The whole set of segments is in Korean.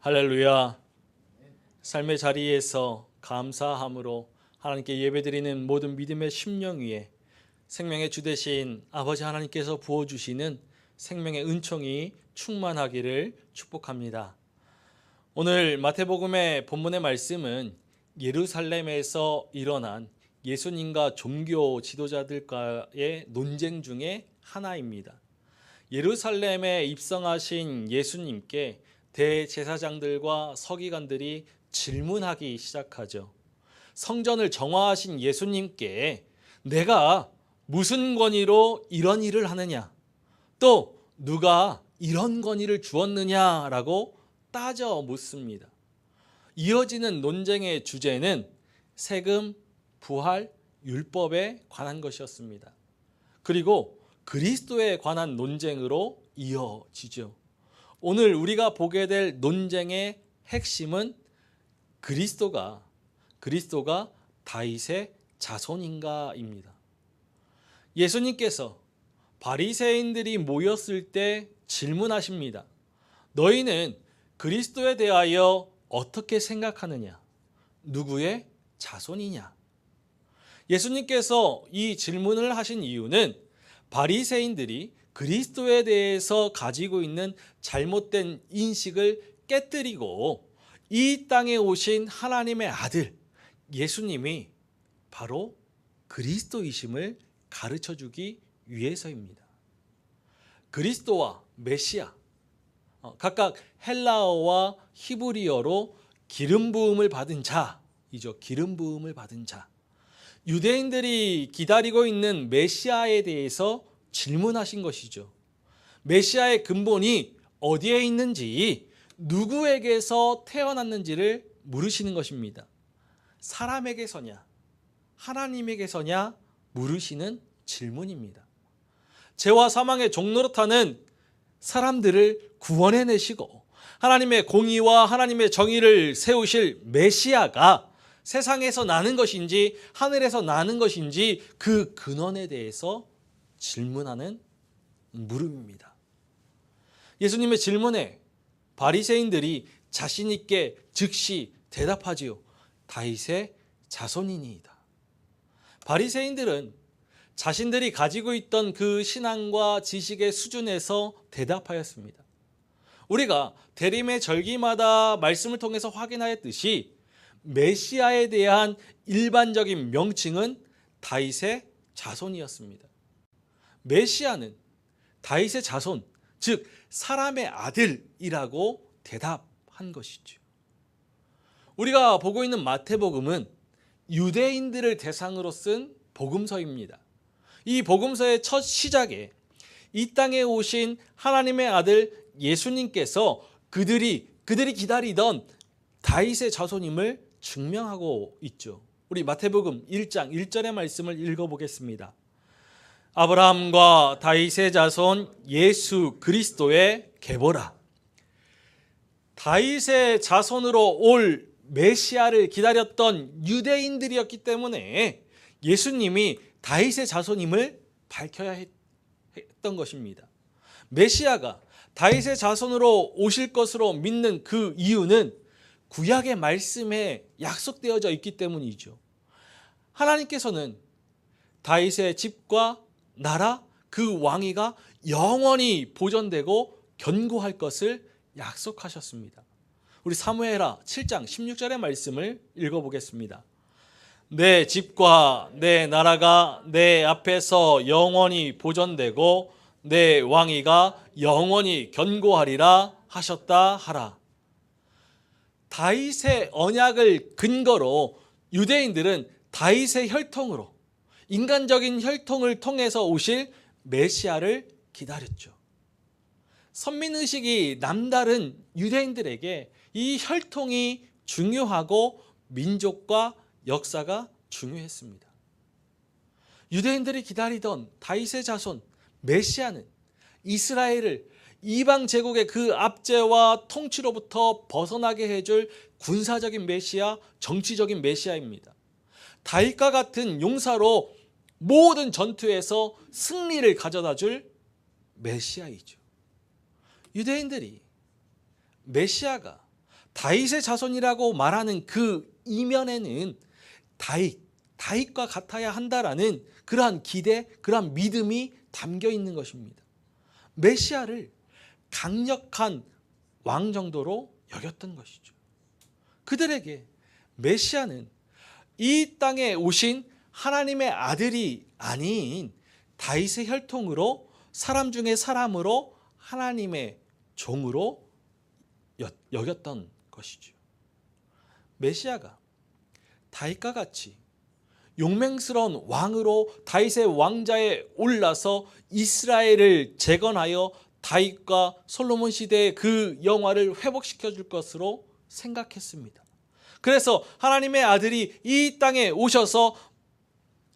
할렐루야. 삶의 자리에서 감사함으로 하나님께 예배드리는 모든 믿음의 심령 위에 생명의 주 되신 아버지 하나님께서 부어주시는 생명의 은총이 충만하기를 축복합니다. 오늘 마태복음의 본문의 말씀은 예루살렘에서 일어난 예수님과 종교 지도자들과의 논쟁 중에 하나입니다. 예루살렘에 입성하신 예수님께 대제사장들과 서기관들이 질문하기 시작하죠. 성전을 정화하신 예수님께 내가 무슨 권위로 이런 일을 하느냐, 또 누가 이런 권위를 주었느냐라고 따져 묻습니다. 이어지는 논쟁의 주제는 세금, 부활, 율법에 관한 것이었습니다. 그리고 그리스도에 관한 논쟁으로 이어지죠. 오늘 우리가 보게 될 논쟁의 핵심은 그리스도가 다윗의 자손인가입니다. 예수님께서 바리새인들이 모였을 때 질문하십니다. 너희는 그리스도에 대하여 어떻게 생각하느냐? 누구의 자손이냐? 예수님께서 이 질문을 하신 이유는 바리새인들이 그리스도에 대해서 가지고 있는 잘못된 인식을 깨뜨리고 이 땅에 오신 하나님의 아들 예수님이 바로 그리스도이심을 가르쳐주기 위해서입니다. 그리스도와 메시아, 각각 헬라어와 히브리어로 기름 부음을 받은 자이죠. 기름 부음을 받은 자. 유대인들이 기다리고 있는 메시아에 대해서 질문하신 것이죠. 메시아의 근본이 어디에 있는지, 누구에게서 태어났는지를 물으시는 것입니다. 사람에게서냐, 하나님에게서냐 물으시는 질문입니다. 죄와 사망의 종노릇하는 사람들을 구원해내시고 하나님의 공의와 하나님의 정의를 세우실 메시아가 세상에서 나는 것인지 하늘에서 나는 것인지 그 근원에 대해서 질문하는 물음입니다. 예수님의 질문에 바리새인들이 자신 있게 즉시 대답하지요. 다윗의 자손이니이다. 바리새인들은 자신들이 가지고 있던 그 신앙과 지식의 수준에서 대답하였습니다. 우리가 대림의 절기마다 말씀을 통해서 확인하였듯이 메시아에 대한 일반적인 명칭은 다윗의 자손이었습니다. 메시아는 다윗의 자손, 즉 사람의 아들이라고 대답한 것이죠. 우리가 보고 있는 마태복음은 유대인들을 대상으로 쓴 복음서입니다. 이 복음서의 첫 시작에 이 땅에 오신 하나님의 아들 예수님께서 그들이 기다리던 다윗의 자손임을 증명하고 있죠. 우리 마태복음 1장 1절의 말씀을 읽어보겠습니다. 아브라함과 다윗의 자손 예수 그리스도의 계보라. 다윗의 자손으로 올 메시아를 기다렸던 유대인들이었기 때문에 예수님이 다윗의 자손임을 밝혀야 했던 것입니다. 메시아가 다윗의 자손으로 오실 것으로 믿는 그 이유는 구약의 말씀에 약속되어져 있기 때문이죠. 하나님께서는 다윗의 집과 나라, 그 왕위가 영원히 보존되고 견고할 것을 약속하셨습니다. 우리 사무엘하 7장 16절의 말씀을 읽어보겠습니다. 내 집과 내 나라가 내 앞에서 영원히 보존되고 내 왕위가 영원히 견고하리라 하셨다 하라. 다윗의 언약을 근거로 유대인들은 다윗의 혈통으로, 인간적인 혈통을 통해서 오실 메시아를 기다렸죠. 선민의식이 남다른 유대인들에게 이 혈통이 중요하고 민족과 역사가 중요했습니다. 유대인들이 기다리던 다윗의 자손 메시아는 이스라엘을 이방 제국의 그 압제와 통치로부터 벗어나게 해줄 군사적인 메시아, 정치적인 메시아입니다. 다윗과 같은 용사로 모든 전투에서 승리를 가져다 줄 메시아이죠. 유대인들이 메시아가 다윗의 자손이라고 말하는 그 이면에는 다윗과 같아야 한다라는 그러한 기대, 그러한 믿음이 담겨 있는 것입니다. 메시아를 강력한 왕 정도로 여겼던 것이죠. 그들에게 메시아는 이 땅에 오신 하나님의 아들이 아닌 다윗의 혈통으로 사람 중에 사람으로 하나님의 종으로 여겼던 것이죠. 메시아가 다윗과 같이 용맹스러운 왕으로 다윗의 왕자에 올라서 이스라엘을 재건하여 다윗과 솔로몬 시대의 그 영화를 회복시켜 줄 것으로 생각했습니다. 그래서 하나님의 아들이 이 땅에 오셔서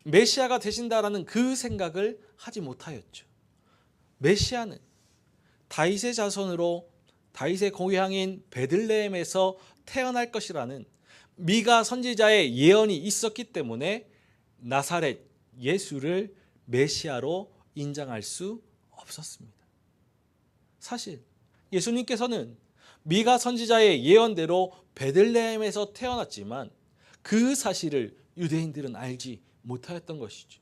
메시아가 되신다라는 그 생각을 하지 못하였죠. 메시아는 다윗의 자손으로 다윗의 고향인 베들레헴에서 태어날 것이라는 미가 선지자의 예언이 있었기 때문에 나사렛 예수를 메시아로 인정할 수 없었습니다. 사실 예수님께서는 미가 선지자의 예언대로 베들레헴에서 태어났지만 그 사실을 유대인들은 알지 못하였던 것이죠.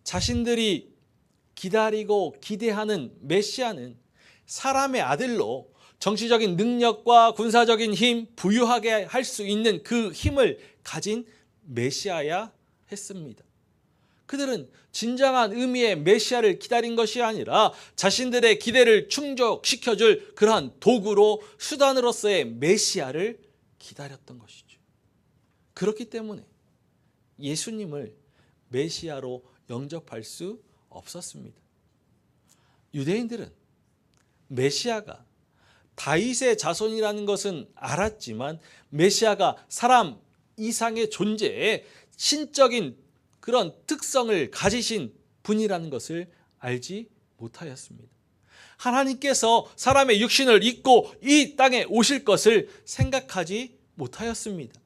자신들이 기다리고 기대하는 메시아는 사람의 아들로 정치적인 능력과 군사적인 힘, 부유하게 할 수 있는 그 힘을 가진 메시아야 했습니다. 그들은 진정한 의미의 메시아를 기다린 것이 아니라 자신들의 기대를 충족시켜줄 그러한 도구로, 수단으로서의 메시아를 기다렸던 것이죠. 그렇기 때문에 예수님을 메시아로 영접할 수 없었습니다. 유대인들은 메시아가 다윗의 자손이라는 것은 알았지만 메시아가 사람 이상의 존재에 신적인 그런 특성을 가지신 분이라는 것을 알지 못하였습니다. 하나님께서 사람의 육신을 입고 이 땅에 오실 것을 생각하지 못하였습니다.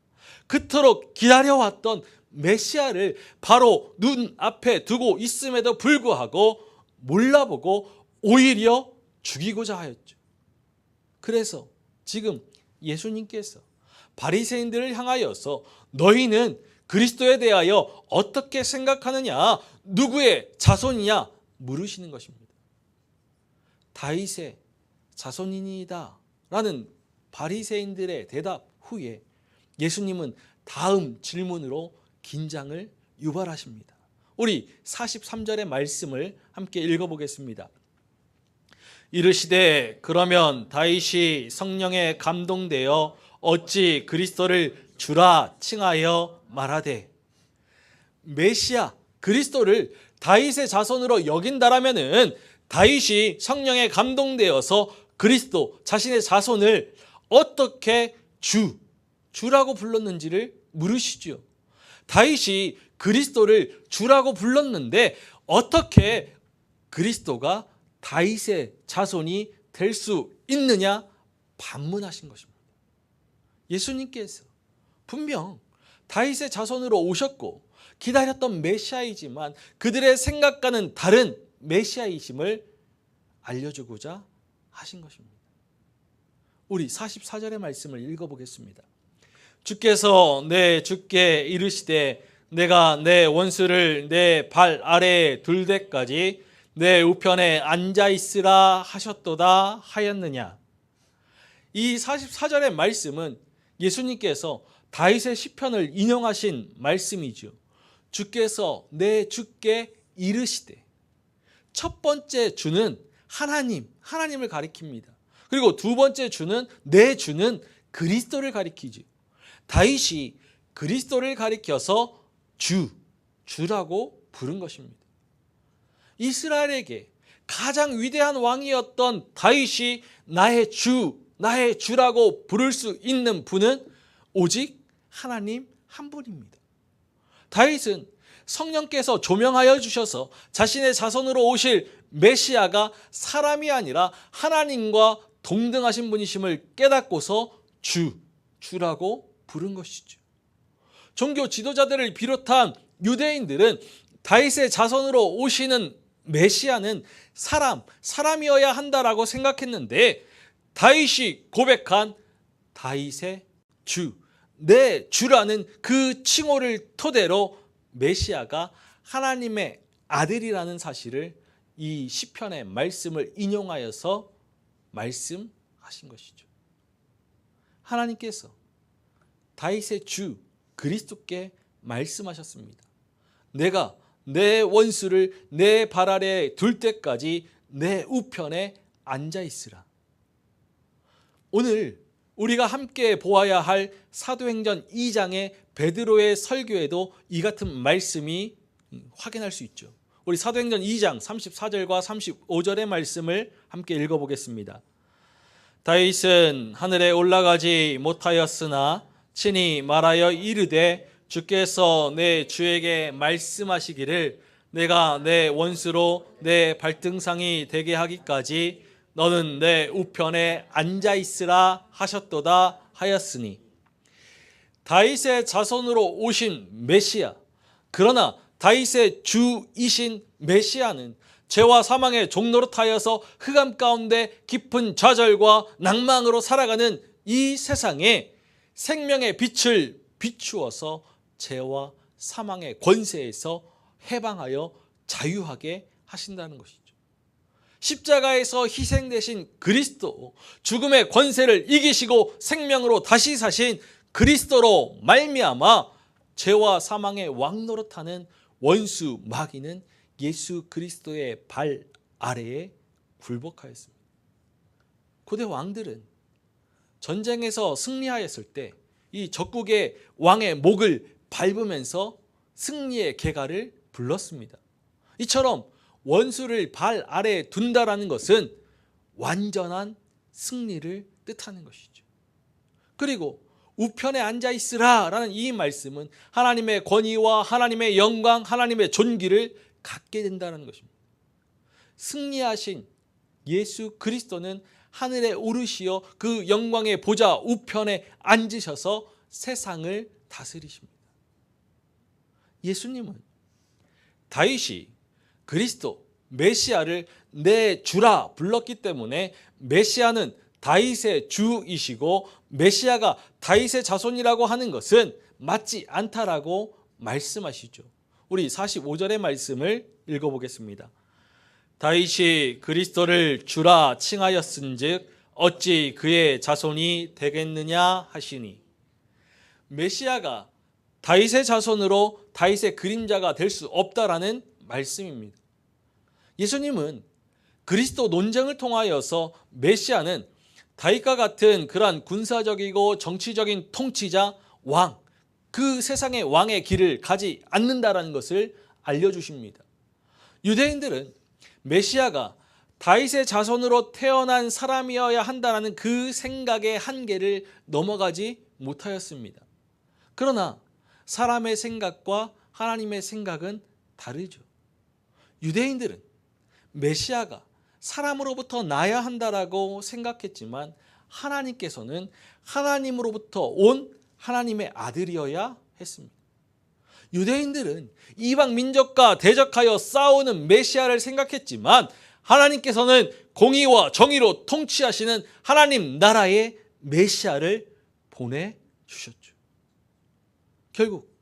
그토록 기다려왔던 메시아를 바로 눈앞에 두고 있음에도 불구하고 몰라보고 오히려 죽이고자 하였죠. 그래서 지금 예수님께서 바리새인들을 향하여서 너희는 그리스도에 대하여 어떻게 생각하느냐, 누구의 자손이냐 물으시는 것입니다. 다윗의 자손이니이다 라는 바리새인들의 대답 후에 예수님은 다음 질문으로 긴장을 유발하십니다. 우리 43절의 말씀을 함께 읽어보겠습니다. 이르시되 그러면 다윗이 성령에 감동되어 어찌 그리스도를 주라 칭하여 말하되. 메시아 그리스도를 다윗의 자손으로 여긴다라면은 다윗이 성령에 감동되어서 그리스도 자신의 자손을 어떻게 주라고 불렀는지를 물으시죠. 다윗이 그리스도를 주라고 불렀는데 어떻게 그리스도가 다윗의 자손이 될 수 있느냐 반문하신 것입니다. 예수님께서 분명 다윗의 자손으로 오셨고 기다렸던 메시아이지만 그들의 생각과는 다른 메시아이심을 알려주고자 하신 것입니다. 우리 44절의 말씀을 읽어보겠습니다. 주께서 내 주께 이르시되 내가 내 원수를 내 발 아래에 둘 때까지 내 우편에 앉아있으라 하셨도다 하였느냐. 이 44절의 말씀은 예수님께서 다윗의 시편을 인용하신 말씀이죠. 주께서 내 주께 이르시되. 첫 번째 주는 하나님을 가리킵니다. 그리고 두 번째 주는 내 주는 그리스도를 가리키죠. 다윗이 그리스도를 가리켜서 주라고 부른 것입니다. 이스라엘에게 가장 위대한 왕이었던 다윗이 나의 주라고 부를 수 있는 분은 오직 하나님 한 분입니다. 다윗은 성령께서 조명하여 주셔서 자신의 자손으로 오실 메시아가 사람이 아니라 하나님과 동등하신 분이심을 깨닫고서 주라고 부른 것이죠. 종교 지도자들을 비롯한 유대인들은 다윗의 자손으로 오시는 메시아는 사람이어야 한다라고 생각했는데 다윗이 고백한 다윗의 주, 내 주라는 그 칭호를 토대로 메시아가 하나님의 아들이라는 사실을 이 시편의 말씀을 인용하여서 말씀하신 것이죠. 하나님께서 다윗의 주 그리스도께 말씀하셨습니다. 내가 내 원수를 내 발 아래에 둘 때까지 내 우편에 앉아 있으라. 오늘 우리가 함께 보아야 할 사도행전 2장의 베드로의 설교에도 이 같은 말씀이 확인할 수 있죠. 우리 사도행전 2장 34절과 35절의 말씀을 함께 읽어보겠습니다. 다윗은 하늘에 올라가지 못하였으나 친히 말하여 이르되 주께서 내 주에게 말씀하시기를 내가 내 원수로 내 발등상이 되게 하기까지 너는 내 우편에 앉아 있으라 하셨도다 하였으니, 다윗의 자손으로 오신 메시아, 그러나 다윗의 주이신 메시아는 죄와 사망의 종노릇하여서 흑암 가운데 깊은 좌절과 낭망으로 살아가는 이 세상에 생명의 빛을 비추어서 죄와 사망의 권세에서 해방하여 자유하게 하신다는 것이죠. 십자가에서 희생되신 그리스도, 죽음의 권세를 이기시고 생명으로 다시 사신 그리스도로 말미암아 죄와 사망의 왕노릇하는 원수 마귀는 예수 그리스도의 발 아래에 굴복하였습니다. 고대 왕들은 전쟁에서 승리하였을 때 이 적국의 왕의 목을 밟으면서 승리의 계가를 불렀습니다. 이처럼 원수를 발 아래에 둔다라는 것은 완전한 승리를 뜻하는 것이죠. 그리고 우편에 앉아 있으라 라는 이 말씀은 하나님의 권위와 하나님의 영광, 하나님의 존귀를 갖게 된다는 것입니다. 승리하신 예수 그리스도는 하늘에 오르시어 그 영광의 보좌 우편에 앉으셔서 세상을 다스리십니다. 예수님은 다윗이 그리스도 메시아를 내 주라 불렀기 때문에 메시아는 다윗의 주이시고 메시아가 다윗의 자손이라고 하는 것은 맞지 않다라고 말씀하시죠. 우리 45절의 말씀을 읽어보겠습니다. 다윗이 그리스도를 주라 칭하였은즉 어찌 그의 자손이 되겠느냐 하시니, 메시아가 다윗의 자손으로 다윗의 그림자가 될 수 없다라는 말씀입니다. 예수님은 그리스도 논쟁을 통하여서 메시아는 다윗과 같은 그러한 군사적이고 정치적인 통치자, 왕, 그 세상의 왕의 길을 가지 않는다라는 것을 알려주십니다. 유대인들은 메시아가 다윗의 자손으로 태어난 사람이어야 한다는 그 생각의 한계를 넘어가지 못하였습니다. 그러나 사람의 생각과 하나님의 생각은 다르죠. 유대인들은 메시아가 사람으로부터 나야 한다라고 생각했지만 하나님께서는 하나님으로부터 온 하나님의 아들이어야 했습니다. 유대인들은 이방 민족과 대적하여 싸우는 메시아를 생각했지만 하나님께서는 공의와 정의로 통치하시는 하나님 나라의 메시아를 보내주셨죠. 결국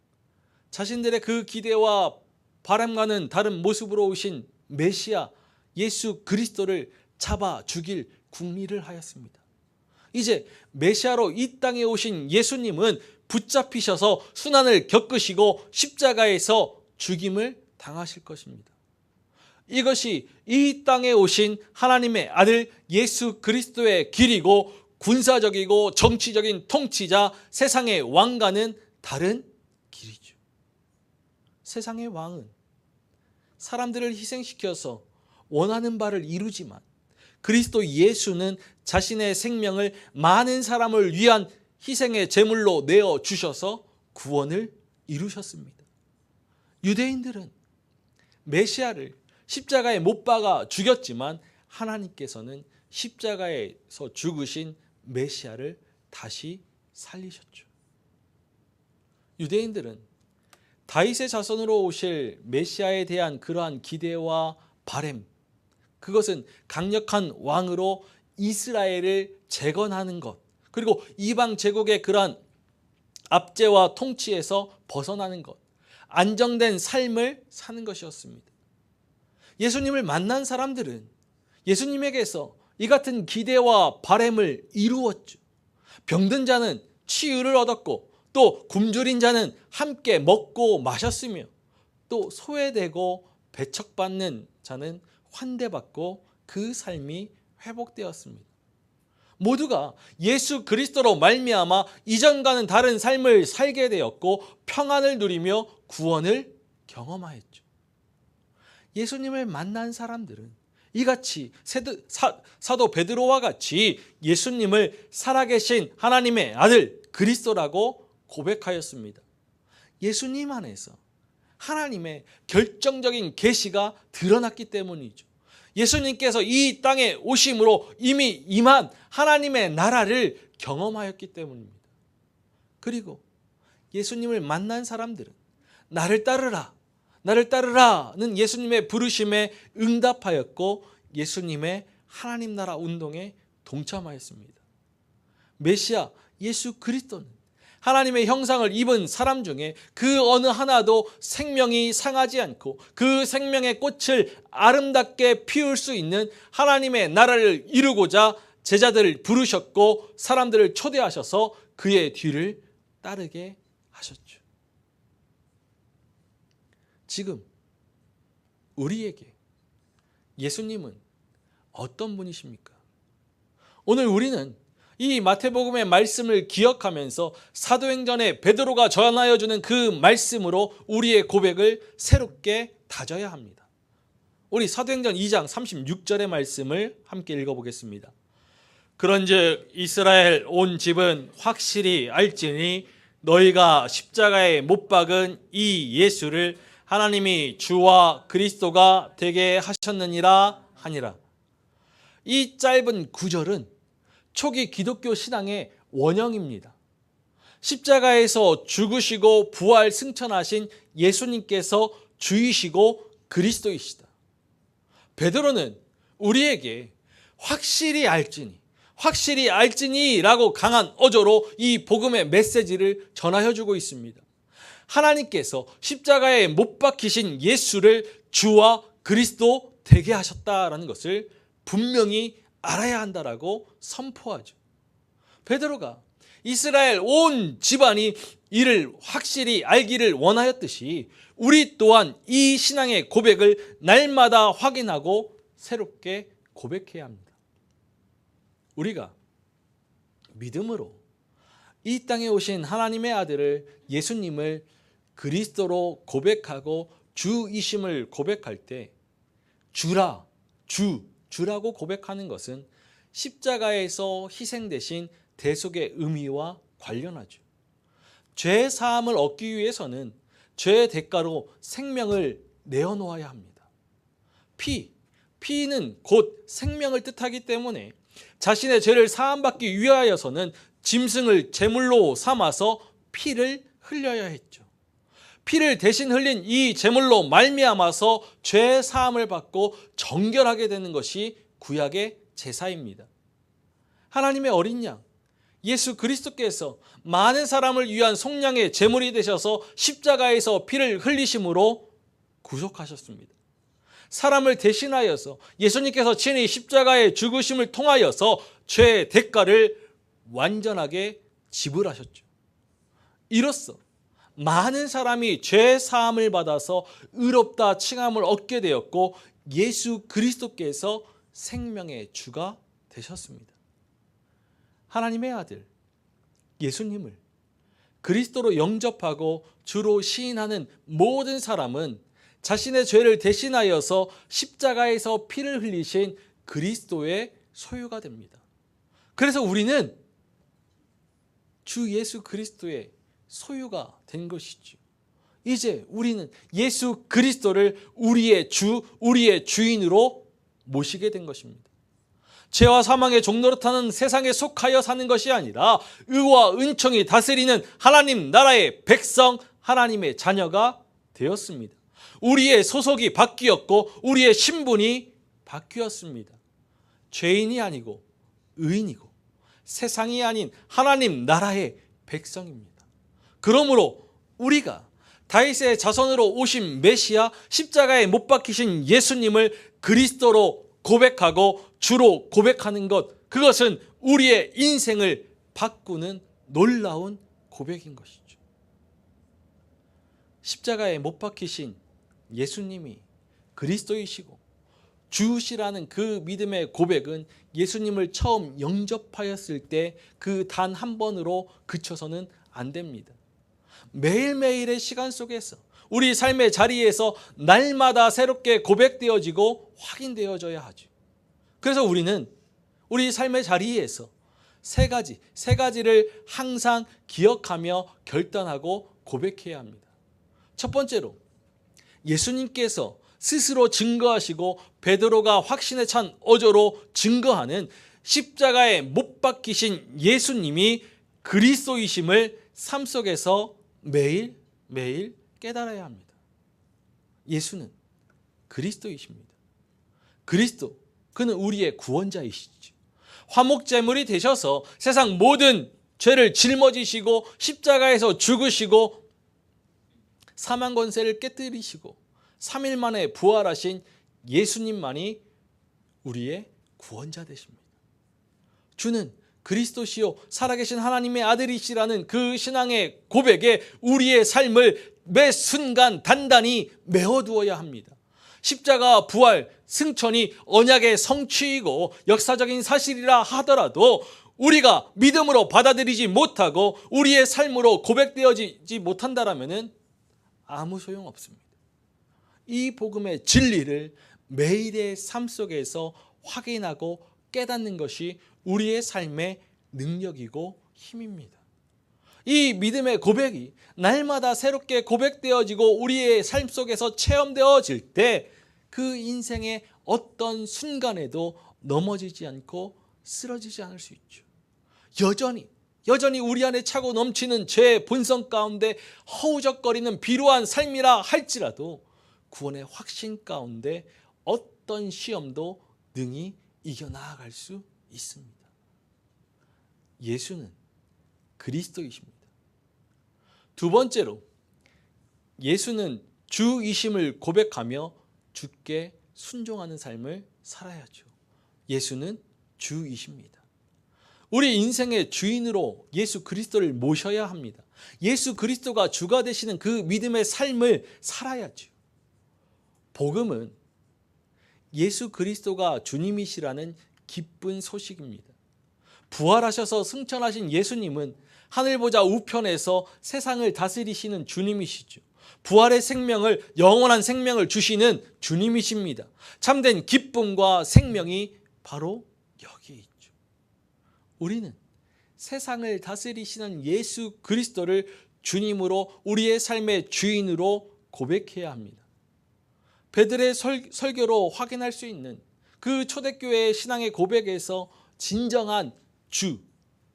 자신들의 그 기대와 바람과는 다른 모습으로 오신 메시아 예수 그리스도를 잡아 죽일 궁리를 하였습니다. 이제 메시아로 이 땅에 오신 예수님은 붙잡히셔서 순환을 겪으시고 십자가에서 죽임을 당하실 것입니다. 이것이 이 땅에 오신 하나님의 아들 예수 그리스도의 길이고 군사적이고 정치적인 통치자 세상의 왕과는 다른 길이죠. 세상의 왕은 사람들을 희생시켜서 원하는 바를 이루지만 그리스도 예수는 자신의 생명을 많은 사람을 위한 희생의 제물로 내어주셔서 구원을 이루셨습니다. 유대인들은 메시아를 십자가에 못 박아 죽였지만 하나님께서는 십자가에서 죽으신 메시아를 다시 살리셨죠. 유대인들은 다윗의 자손으로 오실 메시아에 대한 그러한 기대와 바램, 그것은 강력한 왕으로 이스라엘을 재건하는 것, 그리고 이방 제국의 그러한 압제와 통치에서 벗어나는 것, 안정된 삶을 사는 것이었습니다. 예수님을 만난 사람들은 예수님에게서 이 같은 기대와 바람을 이루었죠. 병든 자는 치유를 얻었고, 또 굶주린 자는 함께 먹고 마셨으며, 또 소외되고 배척받는 자는 환대받고 그 삶이 회복되었습니다. 모두가 예수 그리스도로 말미암아 이전과는 다른 삶을 살게 되었고 평안을 누리며 구원을 경험하였죠. 예수님을 만난 사람들은 이같이 사도 베드로와 같이 예수님을 살아계신 하나님의 아들 그리스도라고 고백하였습니다. 예수님 안에서 하나님의 결정적인 계시가 드러났기 때문이죠. 예수님께서 이 땅에 오심으로 이미 임한 하나님의 나라를 경험하였기 때문입니다. 그리고 예수님을 만난 사람들은 나를 따르라, 나를 따르라는 예수님의 부르심에 응답하였고 예수님의 하나님 나라 운동에 동참하였습니다. 메시아 예수 그리스도는 하나님의 형상을 입은 사람 중에 그 어느 하나도 생명이 상하지 않고 그 생명의 꽃을 아름답게 피울 수 있는 하나님의 나라를 이루고자 제자들을 부르셨고 사람들을 초대하셔서 그의 뒤를 따르게 하셨죠. 지금 우리에게 예수님은 어떤 분이십니까? 오늘 우리는 이 마태복음의 말씀을 기억하면서 사도행전에 베드로가 전하여 주는 그 말씀으로 우리의 고백을 새롭게 다져야 합니다. 우리 사도행전 2장 36절의 말씀을 함께 읽어보겠습니다. 그런즉 이스라엘 온 집은 확실히 알지니 너희가 십자가에 못 박은 이 예수를 하나님이 주와 그리스도가 되게 하셨느니라 하니라. 이 짧은 구절은 초기 기독교 신앙의 원형입니다. 십자가에서 죽으시고 부활 승천하신 예수님께서 주이시고 그리스도이시다. 베드로는 우리에게 확실히 알지니 라고 강한 어조로 이 복음의 메시지를 전하여 주고 있습니다. 하나님께서 십자가에 못 박히신 예수를 주와 그리스도 되게 하셨다라는 것을 분명히 알아야 한다라고 선포하죠. 베드로가 이스라엘 온 집안이 이를 확실히 알기를 원하였듯이 우리 또한 이 신앙의 고백을 날마다 확인하고 새롭게 고백해야 합니다. 우리가 믿음으로 이 땅에 오신 하나님의 아들을 예수님을 그리스도로 고백하고 주이심을 고백할 때 주라고 고백하는 것은 십자가에서 희생되신 대속의 의미와 관련하죠. 죄 사함을 얻기 위해서는 죄의 대가로 생명을 내어놓아야 합니다. 피는 곧 생명을 뜻하기 때문에 자신의 죄를 사함받기 위하여서는 짐승을 제물로 삼아서 피를 흘려야 했죠. 피를 대신 흘린 이 제물로 말미암아서 죄 사함을 받고 정결하게 되는 것이 구약의 제사입니다. 하나님의 어린 양 예수 그리스도께서 많은 사람을 위한 속량의 제물이 되셔서 십자가에서 피를 흘리심으로 구속하셨습니다. 사람을 대신하여서 예수님께서 친히 십자가의 죽으심을 통하여서 죄의 대가를 완전하게 지불하셨죠. 이로써 많은 사람이 죄 사함을 받아서 의롭다 칭함을 얻게 되었고 예수 그리스도께서 생명의 주가 되셨습니다. 하나님의 아들 예수님을 그리스도로 영접하고 주로 시인하는 모든 사람은 자신의 죄를 대신하여서 십자가에서 피를 흘리신 그리스도의 소유가 됩니다. 그래서 우리는 주 예수 그리스도의 소유가 된 것이죠. 이제 우리는 예수 그리스도를 우리의 주, 우리의 주인으로 모시게 된 것입니다. 죄와 사망의 종노릇하는 세상에 속하여 사는 것이 아니라 의와 은총이 다스리는 하나님 나라의 백성, 하나님의 자녀가 되었습니다. 우리의 소속이 바뀌었고 우리의 신분이 바뀌었습니다. 죄인이 아니고 의인이고 세상이 아닌 하나님 나라의 백성입니다. 그러므로 우리가 다윗의 자손으로 오신 메시아, 십자가에 못 박히신 예수님을 그리스도로 고백하고 주로 고백하는 것, 그것은 우리의 인생을 바꾸는 놀라운 고백인 것이죠. 십자가에 못 박히신 예수님이 그리스도이시고 주시라는 그 믿음의 고백은 예수님을 처음 영접하였을 때 그 단 한 번으로 그쳐서는 안 됩니다. 매일매일의 시간 속에서 우리 삶의 자리에서 날마다 새롭게 고백되어지고 확인되어져야 하죠. 그래서 우리는 우리 삶의 자리에서 세 가지를 항상 기억하며 결단하고 고백해야 합니다. 첫 번째로 예수님께서 스스로 증거하시고 베드로가 확신에 찬 어조로 증거하는 십자가에 못 박히신 예수님이 그리스도이심을 삶 속에서 매일 깨달아야 합니다. 예수는 그리스도이십니다. 그리스도, 그는 우리의 구원자이시죠. 화목제물이 되셔서 세상 모든 죄를 짊어지시고 십자가에서 죽으시고 사망 권세를 깨뜨리시고 3일 만에 부활하신 예수님만이 우리의 구원자 되십니다. 주는 그리스도시요 살아계신 하나님의 아들이시라는 그 신앙의 고백에 우리의 삶을 매 순간 단단히 메어두어야 합니다. 십자가 부활 승천이 언약의 성취이고 역사적인 사실이라 하더라도 우리가 믿음으로 받아들이지 못하고 우리의 삶으로 고백되어지지 못한다라면 아무 소용 없습니다. 이 복음의 진리를 매일의 삶 속에서 확인하고 깨닫는 것이 우리의 삶의 능력이고 힘입니다. 이 믿음의 고백이 날마다 새롭게 고백되어지고 우리의 삶 속에서 체험되어질 때 그 인생의 어떤 순간에도 넘어지지 않고 쓰러지지 않을 수 있죠. 여전히 우리 안에 차고 넘치는 죄의 본성 가운데 허우적거리는 비루한 삶이라 할지라도 구원의 확신 가운데 어떤 시험도 능히 이겨나갈 수 있습니다. 예수는 그리스도이십니다. 두 번째로 예수는 주이심을 고백하며 주께 순종하는 삶을 살아야죠. 예수는 주이십니다. 우리 인생의 주인으로 예수 그리스도를 모셔야 합니다. 예수 그리스도가 주가 되시는 그 믿음의 삶을 살아야죠. 복음은 예수 그리스도가 주님이시라는 기쁜 소식입니다. 부활하셔서 승천하신 예수님은 하늘보좌 우편에서 세상을 다스리시는 주님이시죠. 부활의 생명을, 영원한 생명을 주시는 주님이십니다. 참된 기쁨과 생명이 바로 여기에 있죠. 우리는 세상을 다스리시는 예수 그리스도를 주님으로 우리의 삶의 주인으로 고백해야 합니다. 베드로의 설교로 확인할 수 있는 그 초대교회의 신앙의 고백에서 진정한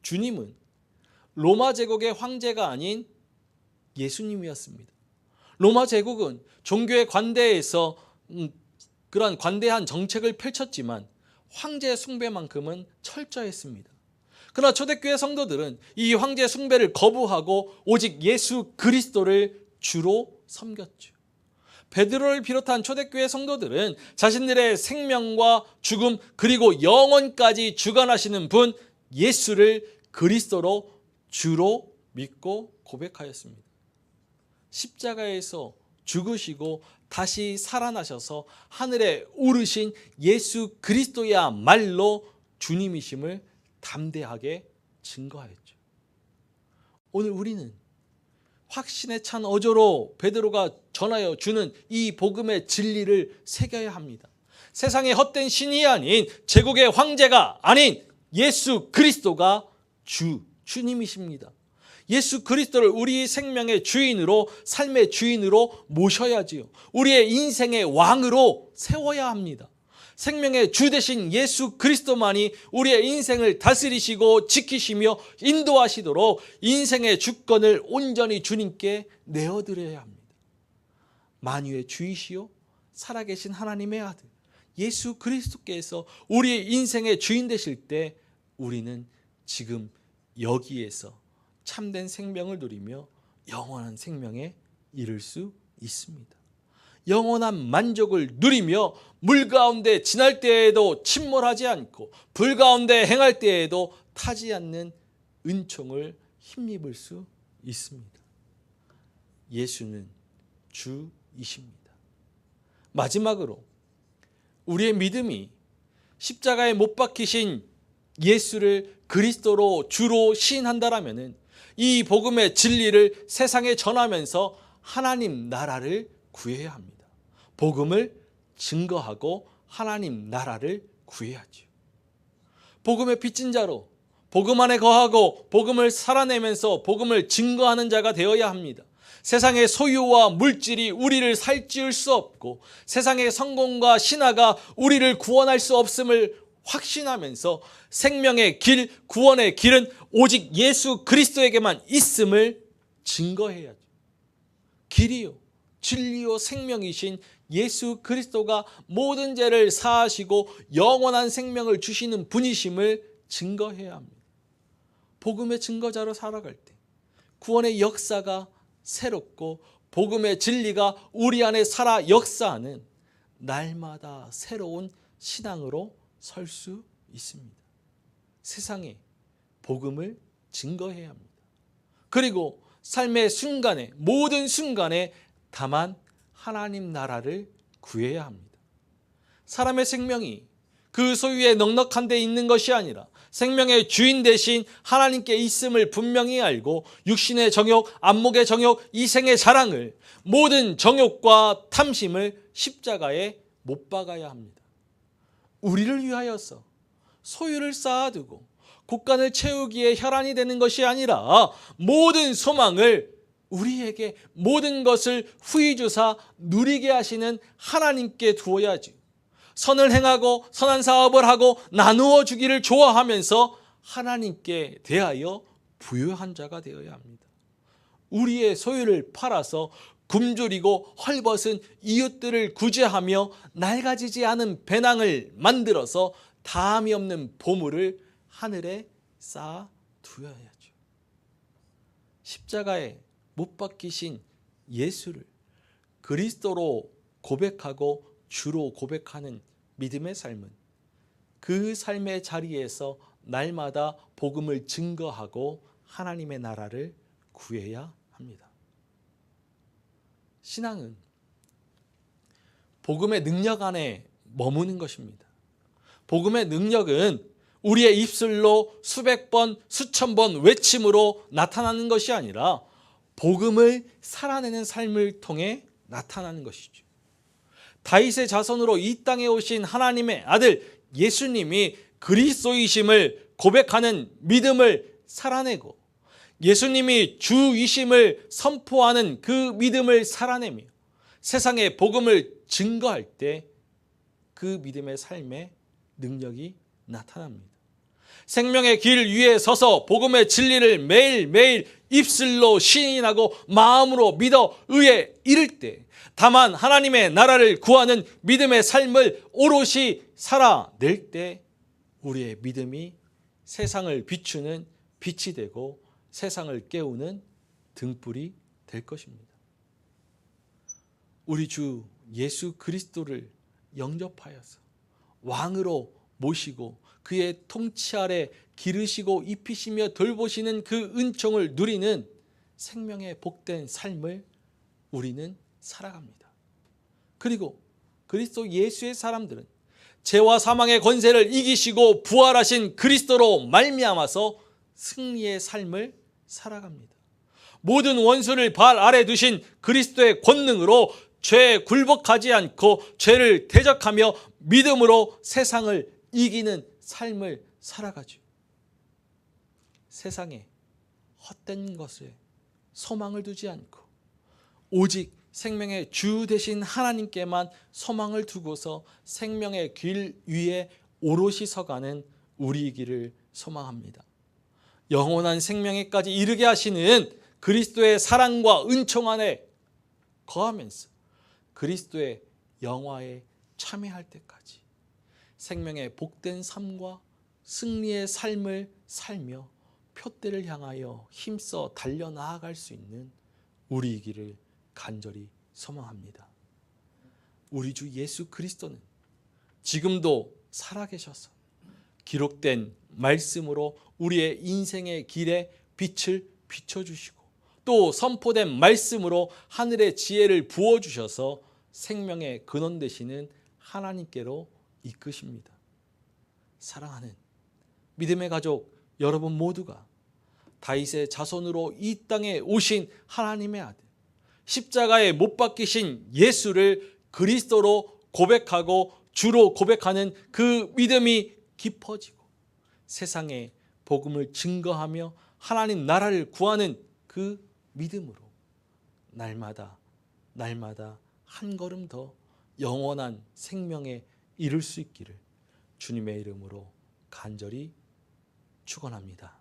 주님은 로마 제국의 황제가 아닌 예수님이었습니다. 로마 제국은 종교의 관대에서 그러한 관대한 정책을 펼쳤지만 황제 숭배만큼은 철저했습니다. 그러나 초대교회 성도들은 이 황제 숭배를 거부하고 오직 예수 그리스도를 주로 섬겼죠. 베드로를 비롯한 초대교회 성도들은 자신들의 생명과 죽음 그리고 영원까지 주관하시는 분 예수를 그리스도로 주로 믿고 고백하였습니다. 십자가에서 죽으시고 다시 살아나셔서 하늘에 오르신 예수 그리스도야말로 주님이심을 담대하게 증거하였죠. 오늘 우리는 확신에 찬 어조로 베드로가 전하여 주는 이 복음의 진리를 새겨야 합니다. 세상의 헛된 신이 아닌 제국의 황제가 아닌 예수 그리스도가 주님이십니다. 예수 그리스도를 우리 생명의 주인으로, 삶의 주인으로 모셔야지요. 우리의 인생의 왕으로 세워야 합니다. 생명의 주 되신 예수 그리스도만이 우리의 인생을 다스리시고 지키시며 인도하시도록 인생의 주권을 온전히 주님께 내어드려야 합니다. 만유의 주이시요 살아계신 하나님의 아들 예수 그리스도께서 우리의 인생의 주인 되실 때 우리는 지금 여기에서 참된 생명을 누리며 영원한 생명에 이를 수 있습니다. 영원한 만족을 누리며 물 가운데 지날 때에도 침몰하지 않고 불 가운데 행할 때에도 타지 않는 은총을 힘입을 수 있습니다. 예수는 주이십니다. 마지막으로 우리의 믿음이 십자가에 못 박히신 예수를 그리스도로 주로 시인한다라면 이 복음의 진리를 세상에 전하면서 하나님 나라를 구해야 합니다. 복음을 증거하고 하나님 나라를 구해야죠. 복음의 빚진 자로 복음 안에 거하고 복음을 살아내면서 복음을 증거하는 자가 되어야 합니다. 세상의 소유와 물질이 우리를 살찌울 수 없고 세상의 성공과 신화가 우리를 구원할 수 없음을 확신하면서 생명의 길, 구원의 길은 오직 예수 그리스도에게만 있음을 증거해야죠. 길이요, 진리요, 생명이신 예수 그리스도가 모든 죄를 사하시고 영원한 생명을 주시는 분이심을 증거해야 합니다. 복음의 증거자로 살아갈 때 구원의 역사가 새롭고 복음의 진리가 우리 안에 살아 역사하는 날마다 새로운 신앙으로 설 수 있습니다. 세상에 복음을 증거해야 합니다. 그리고 삶의 순간에 모든 순간에 다만 하나님 나라를 구해야 합니다. 사람의 생명이 그 소유에 넉넉한 데 있는 것이 아니라 생명의 주인 대신 하나님께 있음을 분명히 알고 육신의 정욕, 안목의 정욕, 이생의 자랑을 모든 정욕과 탐심을 십자가에 못 박아야 합니다. 우리를 위하여서 소유를 쌓아두고 곳간을 채우기에 혈안이 되는 것이 아니라 모든 소망을 우리에게 모든 것을 후히 주사 누리게 하시는 하나님께 두어야지. 선을 행하고 선한 사업을 하고 나누어 주기를 좋아하면서 하나님께 대하여 부유한 자가 되어야 합니다. 우리의 소유를 팔아서 굶주리고 헐벗은 이웃들을 구제하며 낡아지지 않은 배낭을 만들어서 다함이 없는 보물을 하늘에 쌓아 두어야죠. 십자가에 못 박히신 예수를 그리스도로 고백하고 주로 고백하는 믿음의 삶은 그 삶의 자리에서 날마다 복음을 증거하고 하나님의 나라를 구해야 합니다. 신앙은 복음의 능력 안에 머무는 것입니다. 복음의 능력은 우리의 입술로 수백 번, 수천 번 외침으로 나타나는 것이 아니라 복음을 살아내는 삶을 통해 나타나는 것이죠. 다윗의 자손으로 이 땅에 오신 하나님의 아들 예수님이 그리스도이심을 고백하는 믿음을 살아내고 예수님이 주이심을 선포하는 그 믿음을 살아내며 세상에 복음을 증거할 때 그 믿음의 삶에 능력이 나타납니다. 생명의 길 위에 서서 복음의 진리를 매일매일 입술로 시인하고 마음으로 믿어 의에 이를 때 다만 하나님의 나라를 구하는 믿음의 삶을 오롯이 살아낼 때 우리의 믿음이 세상을 비추는 빛이 되고 세상을 깨우는 등불이 될 것입니다. 우리 주 예수 그리스도를 영접하여서 왕으로 모시고 그의 통치 아래 기르시고 입히시며 돌보시는 그 은총을 누리는 생명의 복된 삶을 우리는 살아갑니다. 그리고 그리스도 예수의 사람들은 죄와 사망의 권세를 이기시고 부활하신 그리스도로 말미암아서 승리의 삶을 살아갑니다. 모든 원수를 발 아래 두신 그리스도의 권능으로 죄에 굴복하지 않고 죄를 대적하며 믿음으로 세상을 이기는 삶을 살아가죠. 세상에 헛된 것에 소망을 두지 않고 오직 생명의 주 되신 하나님께만 소망을 두고서 생명의 길 위에 오롯이 서가는 우리이기를 소망합니다. 영원한 생명에까지 이르게 하시는 그리스도의 사랑과 은총 안에 거하면서 그리스도의 영화에 참여할 때까지 생명의 복된 삶과 승리의 삶을 살며 표대를 향하여 힘써 달려나아갈 수 있는 우리이기를 간절히 소망합니다. 우리 주 예수 그리스도는 지금도 살아계셔서 기록된 말씀으로 우리의 인생의 길에 빛을 비춰주시고 또 선포된 말씀으로 하늘의 지혜를 부어주셔서 생명의 근원 되시는 하나님께로 이끄십니다. 사랑하는 믿음의 가족 여러분 모두가 다윗의 자손으로 이 땅에 오신 하나님의 아들, 십자가에 못 박히신 예수를 그리스도로 고백하고 주로 고백하는 그 믿음이 깊어지고 세상에 복음을 증거하며 하나님 나라를 구하는 그 믿음으로 날마다 한 걸음 더 영원한 생명에 이를 수 있기를 주님의 이름으로 간절히 축원합니다.